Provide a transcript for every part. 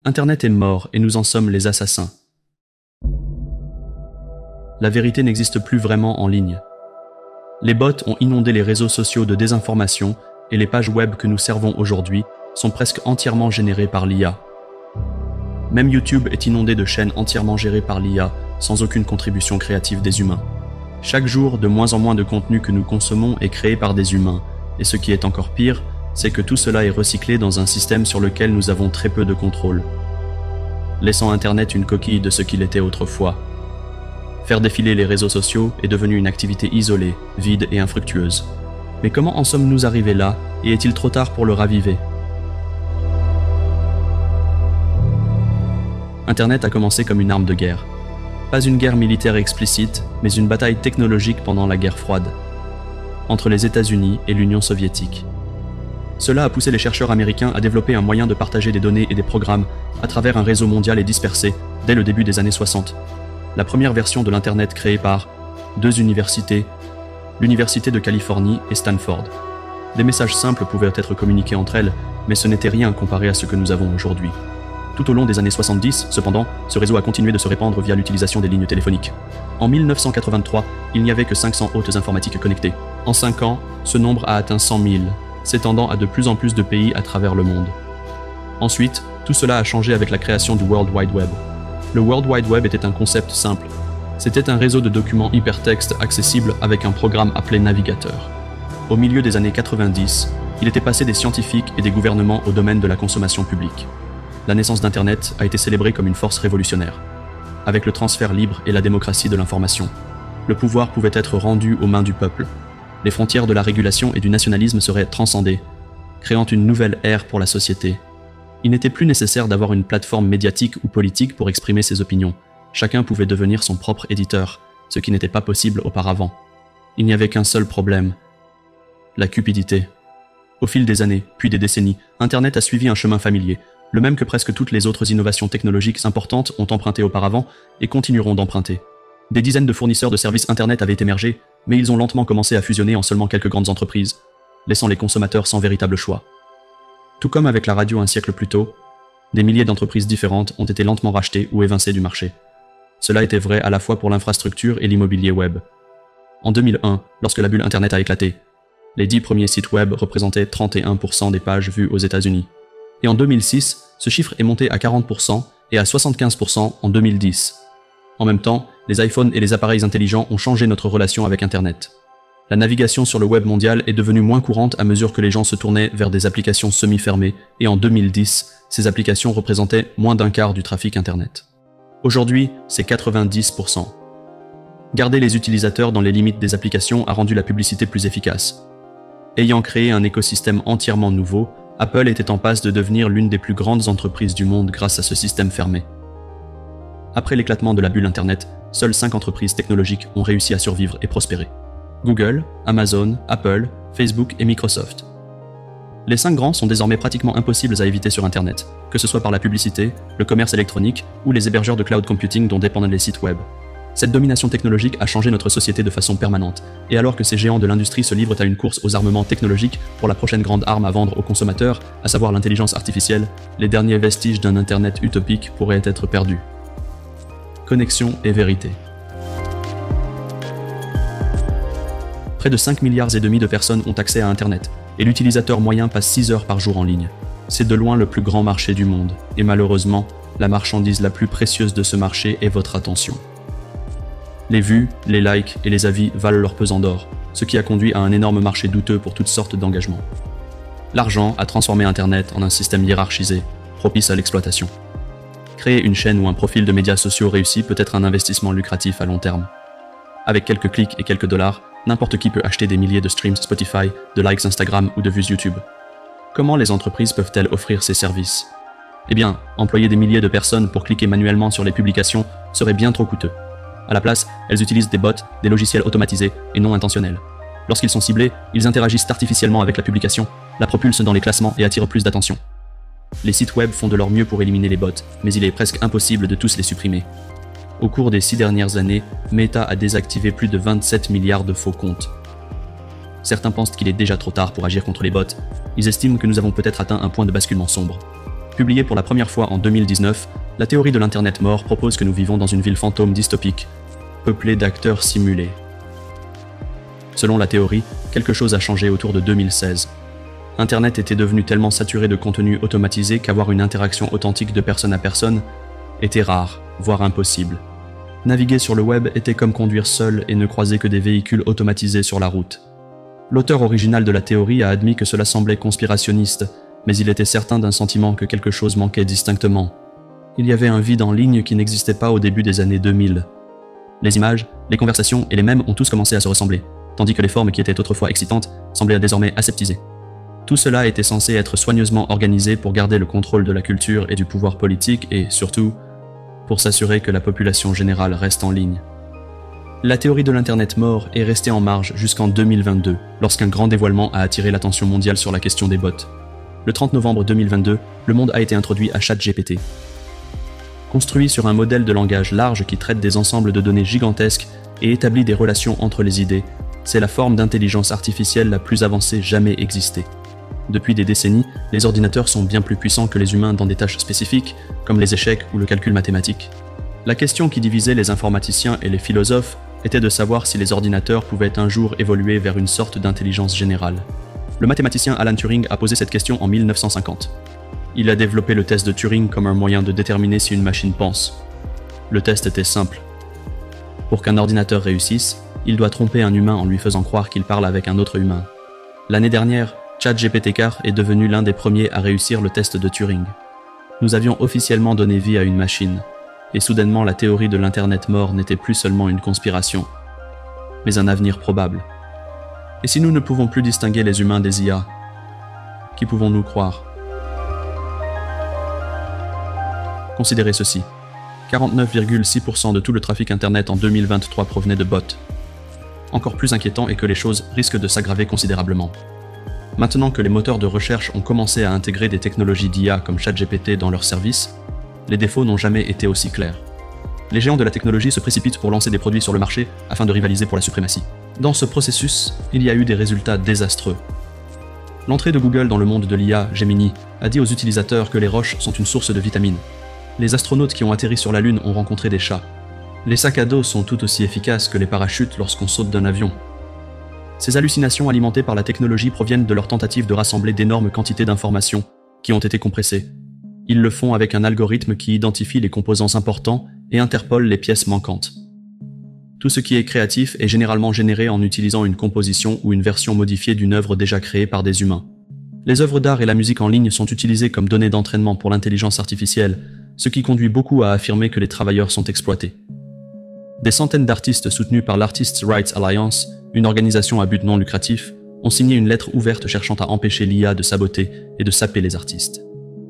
Internet est mort et nous en sommes les assassins. La vérité n'existe plus vraiment en ligne. Les bots ont inondé les réseaux sociaux de désinformation et les pages web que nous servons aujourd'hui sont presque entièrement générées par l'IA. Même YouTube est inondé de chaînes entièrement gérées par l'IA, sans aucune contribution créative des humains. Chaque jour, de moins en moins de contenu que nous consommons est créé par des humains, et ce qui est encore pire, c'est que tout cela est recyclé dans un système sur lequel nous avons très peu de contrôle, laissant Internet une coquille de ce qu'il était autrefois. Faire défiler les réseaux sociaux est devenu une activité isolée, vide et infructueuse. Mais comment en sommes-nous arrivés là, et est-il trop tard pour le raviver ? Internet a commencé comme une arme de guerre. Pas une guerre militaire explicite, mais une bataille technologique pendant la guerre froide, entre les États-Unis et l'Union soviétique. Cela a poussé les chercheurs américains à développer un moyen de partager des données et des programmes à travers un réseau mondial et dispersé dès le début des années 60. La première version de l'Internet créée par deux universités, l'Université de Californie et Stanford. Des messages simples pouvaient être communiqués entre elles, mais ce n'était rien comparé à ce que nous avons aujourd'hui. Tout au long des années 70, cependant, ce réseau a continué de se répandre via l'utilisation des lignes téléphoniques. En 1983, il n'y avait que 500 hôtes informatiques connectés. En 5 ans, ce nombre a atteint 100 000, s'étendant à de plus en plus de pays à travers le monde. Ensuite, tout cela a changé avec la création du World Wide Web. Le World Wide Web était un concept simple. C'était un réseau de documents hypertextes accessibles avec un programme appelé navigateur. Au milieu des années 90, il était passé des scientifiques et des gouvernements au domaine de la consommation publique. La naissance d'Internet a été célébrée comme une force révolutionnaire. Avec le transfert libre et la démocratie de l'information, le pouvoir pouvait être rendu aux mains du peuple. Les frontières de la régulation et du nationalisme seraient transcendées, créant une nouvelle ère pour la société. Il n'était plus nécessaire d'avoir une plateforme médiatique ou politique pour exprimer ses opinions. Chacun pouvait devenir son propre éditeur, ce qui n'était pas possible auparavant. Il n'y avait qu'un seul problème, la cupidité. Au fil des années, puis des décennies, Internet a suivi un chemin familier, le même que presque toutes les autres innovations technologiques importantes ont emprunté auparavant et continueront d'emprunter. Des dizaines de fournisseurs de services Internet avaient émergé, mais ils ont lentement commencé à fusionner en seulement quelques grandes entreprises, laissant les consommateurs sans véritable choix. Tout comme avec la radio un siècle plus tôt, des milliers d'entreprises différentes ont été lentement rachetées ou évincées du marché. Cela était vrai à la fois pour l'infrastructure et l'immobilier web. En 2001, lorsque la bulle Internet a éclaté, les 10 premiers sites web représentaient 31% des pages vues aux États-Unis. Et en 2006, ce chiffre est monté à 40% et à 75% en 2010. En même temps, les iPhones et les appareils intelligents ont changé notre relation avec Internet. La navigation sur le web mondial est devenue moins courante à mesure que les gens se tournaient vers des applications semi-fermées, et en 2010, ces applications représentaient moins d'un quart du trafic Internet. Aujourd'hui, c'est 90%. Garder les utilisateurs dans les limites des applications a rendu la publicité plus efficace. Ayant créé un écosystème entièrement nouveau, Apple était en passe de devenir l'une des plus grandes entreprises du monde grâce à ce système fermé. Après l'éclatement de la bulle Internet, seules 5 entreprises technologiques ont réussi à survivre et prospérer. Google, Amazon, Apple, Facebook et Microsoft. Les 5 grands sont désormais pratiquement impossibles à éviter sur Internet, que ce soit par la publicité, le commerce électronique ou les hébergeurs de cloud computing dont dépendent les sites web. Cette domination technologique a changé notre société de façon permanente, et alors que ces géants de l'industrie se livrent à une course aux armements technologiques pour la prochaine grande arme à vendre aux consommateurs, à savoir l'intelligence artificielle, les derniers vestiges d'un Internet utopique pourraient être perdus. Connexion et vérité. Près de 5,5 milliards de personnes ont accès à Internet, et l'utilisateur moyen passe 6 heures par jour en ligne. C'est de loin le plus grand marché du monde, et malheureusement, la marchandise la plus précieuse de ce marché est votre attention. Les vues, les likes et les avis valent leur pesant d'or, ce qui a conduit à un énorme marché douteux pour toutes sortes d'engagements. L'argent a transformé Internet en un système hiérarchisé, propice à l'exploitation. Créer une chaîne ou un profil de médias sociaux réussi peut être un investissement lucratif à long terme. Avec quelques clics et quelques dollars, n'importe qui peut acheter des milliers de streams Spotify, de likes Instagram ou de vues YouTube. Comment les entreprises peuvent-elles offrir ces services ? Eh bien, employer des milliers de personnes pour cliquer manuellement sur les publications serait bien trop coûteux. À la place, elles utilisent des bots, des logiciels automatisés et non intentionnels. Lorsqu'ils sont ciblés, ils interagissent artificiellement avec la publication, la propulsent dans les classements et attirent plus d'attention. Les sites web font de leur mieux pour éliminer les bots, mais il est presque impossible de tous les supprimer. Au cours des 6 dernières années, Meta a désactivé plus de 27 milliards de faux comptes. Certains pensent qu'il est déjà trop tard pour agir contre les bots. Ils estiment que nous avons peut-être atteint un point de basculement sombre. Publiée pour la première fois en 2019, la théorie de l'Internet mort propose que nous vivons dans une ville fantôme dystopique, peuplée d'acteurs simulés. Selon la théorie, quelque chose a changé autour de 2016. Internet était devenu tellement saturé de contenu automatisé qu'avoir une interaction authentique de personne à personne était rare, voire impossible. Naviguer sur le web était comme conduire seul et ne croiser que des véhicules automatisés sur la route. L'auteur original de la théorie a admis que cela semblait conspirationniste, mais il était certain d'un sentiment que quelque chose manquait distinctement. Il y avait un vide en ligne qui n'existait pas au début des années 2000. Les images, les conversations et les mèmes ont tous commencé à se ressembler, tandis que les formes qui étaient autrefois excitantes semblaient désormais aseptisées. Tout cela était censé être soigneusement organisé pour garder le contrôle de la culture et du pouvoir politique et, surtout, pour s'assurer que la population générale reste en ligne. La théorie de l'Internet mort est restée en marge jusqu'en 2022, lorsqu'un grand dévoilement a attiré l'attention mondiale sur la question des bots. Le 30 novembre 2022, le monde a été introduit à ChatGPT. Construit sur un modèle de langage large qui traite des ensembles de données gigantesques et établit des relations entre les idées, c'est la forme d'intelligence artificielle la plus avancée jamais existée. Depuis des décennies, les ordinateurs sont bien plus puissants que les humains dans des tâches spécifiques, comme les échecs ou le calcul mathématique. La question qui divisait les informaticiens et les philosophes était de savoir si les ordinateurs pouvaient un jour évoluer vers une sorte d'intelligence générale. Le mathématicien Alan Turing a posé cette question en 1950. Il a développé le test de Turing comme un moyen de déterminer si une machine pense. Le test était simple. Pour qu'un ordinateur réussisse, il doit tromper un humain en lui faisant croire qu'il parle avec un autre humain. L'année dernière, ChatGPT-4 est devenu l'un des premiers à réussir le test de Turing. Nous avions officiellement donné vie à une machine, et soudainement la théorie de l'Internet mort n'était plus seulement une conspiration, mais un avenir probable. Et si nous ne pouvons plus distinguer les humains des IA, qui pouvons-nous croire? Considérez ceci. 49,6% de tout le trafic Internet en 2023 provenait de bots. Encore plus inquiétant est que les choses risquent de s'aggraver considérablement. Maintenant que les moteurs de recherche ont commencé à intégrer des technologies d'IA comme ChatGPT dans leurs services, les défauts n'ont jamais été aussi clairs. Les géants de la technologie se précipitent pour lancer des produits sur le marché afin de rivaliser pour la suprématie. Dans ce processus, il y a eu des résultats désastreux. L'entrée de Google dans le monde de l'IA, Gemini, a dit aux utilisateurs que les roches sont une source de vitamines. Les astronautes qui ont atterri sur la Lune ont rencontré des chats. Les sacs à dos sont tout aussi efficaces que les parachutes lorsqu'on saute d'un avion. Ces hallucinations alimentées par la technologie proviennent de leur tentative de rassembler d'énormes quantités d'informations qui ont été compressées. Ils le font avec un algorithme qui identifie les composants importants et interpole les pièces manquantes. Tout ce qui est créatif est généralement généré en utilisant une composition ou une version modifiée d'une œuvre déjà créée par des humains. Les œuvres d'art et la musique en ligne sont utilisées comme données d'entraînement pour l'intelligence artificielle, ce qui conduit beaucoup à affirmer que les travailleurs sont exploités. Des centaines d'artistes soutenus par l'Artists' Rights Alliance, une organisation à but non lucratif, ont signé une lettre ouverte cherchant à empêcher l'IA de saboter et de saper les artistes.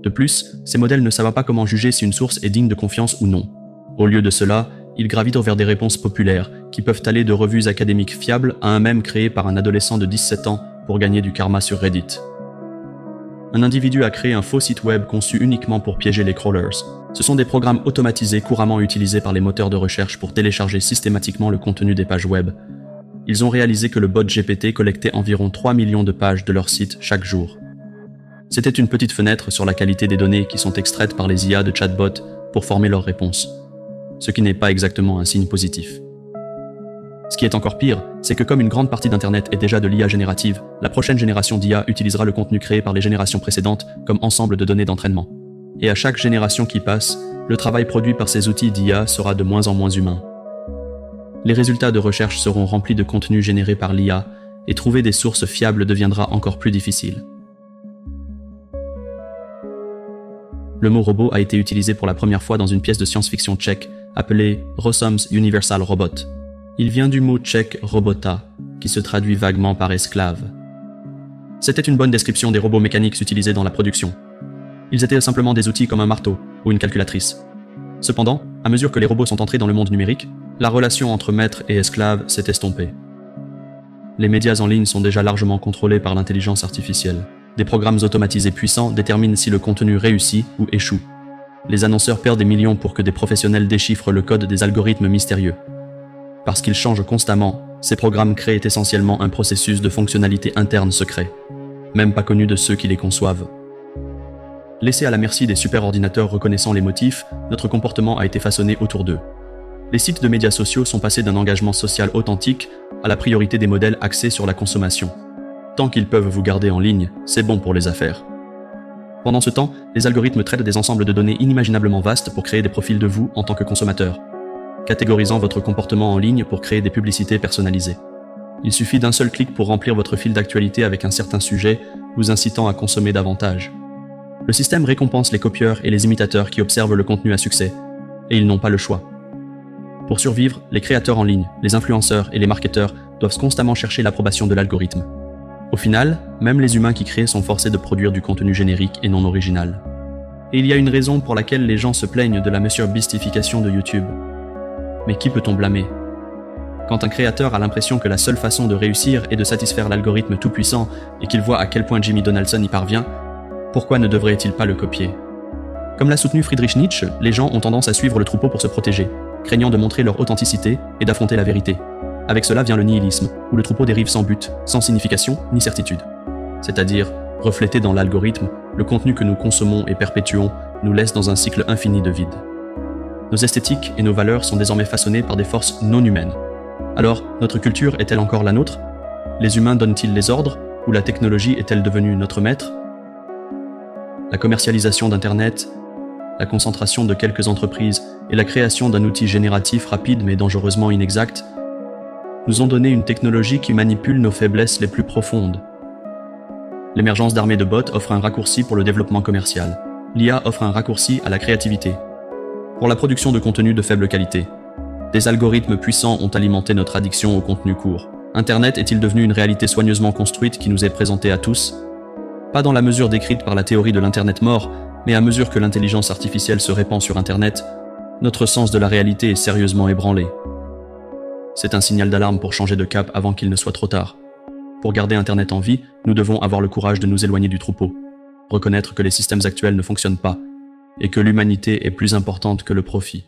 De plus, ces modèles ne savent pas comment juger si une source est digne de confiance ou non. Au lieu de cela, ils gravitent vers des réponses populaires, qui peuvent aller de revues académiques fiables à un mème créé par un adolescent de 17 ans pour gagner du karma sur Reddit. Un individu a créé un faux site web conçu uniquement pour piéger les crawlers. Ce sont des programmes automatisés couramment utilisés par les moteurs de recherche pour télécharger systématiquement le contenu des pages web. Ils ont réalisé que le bot GPT collectait environ 3 millions de pages de leur site chaque jour. C'était une petite fenêtre sur la qualité des données qui sont extraites par les IA de chatbot pour former leurs réponses. Ce qui n'est pas exactement un signe positif. Ce qui est encore pire, c'est que comme une grande partie d'Internet est déjà de l'IA générative, la prochaine génération d'IA utilisera le contenu créé par les générations précédentes comme ensemble de données d'entraînement. Et à chaque génération qui passe, le travail produit par ces outils d'IA sera de moins en moins humain. Les résultats de recherche seront remplis de contenu généré par l'IA, et trouver des sources fiables deviendra encore plus difficile. Le mot robot a été utilisé pour la première fois dans une pièce de science-fiction tchèque appelée Rossum's Universal Robot. Il vient du mot tchèque robota, qui se traduit vaguement par esclave. C'était une bonne description des robots mécaniques utilisés dans la production. Ils étaient simplement des outils comme un marteau ou une calculatrice. Cependant, à mesure que les robots sont entrés dans le monde numérique, la relation entre maître et esclave s'est estompée. Les médias en ligne sont déjà largement contrôlés par l'intelligence artificielle. Des programmes automatisés puissants déterminent si le contenu réussit ou échoue. Les annonceurs perdent des millions pour que des professionnels déchiffrent le code des algorithmes mystérieux. Parce qu'ils changent constamment, ces programmes créent essentiellement un processus de fonctionnalité interne secret, même pas connu de ceux qui les conçoivent. Laissés à la merci des superordinateurs reconnaissant les motifs, notre comportement a été façonné autour d'eux. Les sites de médias sociaux sont passés d'un engagement social authentique à la priorité des modèles axés sur la consommation. Tant qu'ils peuvent vous garder en ligne, c'est bon pour les affaires. Pendant ce temps, les algorithmes traitent des ensembles de données inimaginablement vastes pour créer des profils de vous en tant que consommateur, catégorisant votre comportement en ligne pour créer des publicités personnalisées. Il suffit d'un seul clic pour remplir votre fil d'actualité avec un certain sujet, vous incitant à consommer davantage. Le système récompense les copieurs et les imitateurs qui observent le contenu à succès, et ils n'ont pas le choix. Pour survivre, les créateurs en ligne, les influenceurs et les marketeurs doivent constamment chercher l'approbation de l'algorithme. Au final, même les humains qui créent sont forcés de produire du contenu générique et non original. Et il y a une raison pour laquelle les gens se plaignent de la MrBeastification de YouTube. Mais qui peut-on blâmer ? Quand un créateur a l'impression que la seule façon de réussir est de satisfaire l'algorithme tout-puissant et qu'il voit à quel point Jimmy Donaldson y parvient, pourquoi ne devrait-il pas le copier ? Comme l'a soutenu Friedrich Nietzsche, les gens ont tendance à suivre le troupeau pour se protéger, craignant de montrer leur authenticité et d'affronter la vérité. Avec cela vient le nihilisme, où le troupeau dérive sans but, sans signification ni certitude. C'est-à-dire, reflété dans l'algorithme, le contenu que nous consommons et perpétuons nous laisse dans un cycle infini de vide. Nos esthétiques et nos valeurs sont désormais façonnées par des forces non humaines. Alors, notre culture est-elle encore la nôtre ? Les humains donnent-ils les ordres, ou la technologie est-elle devenue notre maître ? La commercialisation d'Internet, la concentration de quelques entreprises et la création d'un outil génératif rapide mais dangereusement inexact nous ont donné une technologie qui manipule nos faiblesses les plus profondes. L'émergence d'armées de bots offre un raccourci pour le développement commercial. L'IA offre un raccourci à la créativité. Pour la production de contenu de faible qualité, des algorithmes puissants ont alimenté notre addiction au contenu court. Internet est-il devenu une réalité soigneusement construite qui nous est présentée à tous ? Pas dans la mesure décrite par la théorie de l'Internet mort, mais à mesure que l'intelligence artificielle se répand sur Internet, notre sens de la réalité est sérieusement ébranlé. C'est un signal d'alarme pour changer de cap avant qu'il ne soit trop tard. Pour garder Internet en vie, nous devons avoir le courage de nous éloigner du troupeau, reconnaître que les systèmes actuels ne fonctionnent pas, et que l'humanité est plus importante que le profit.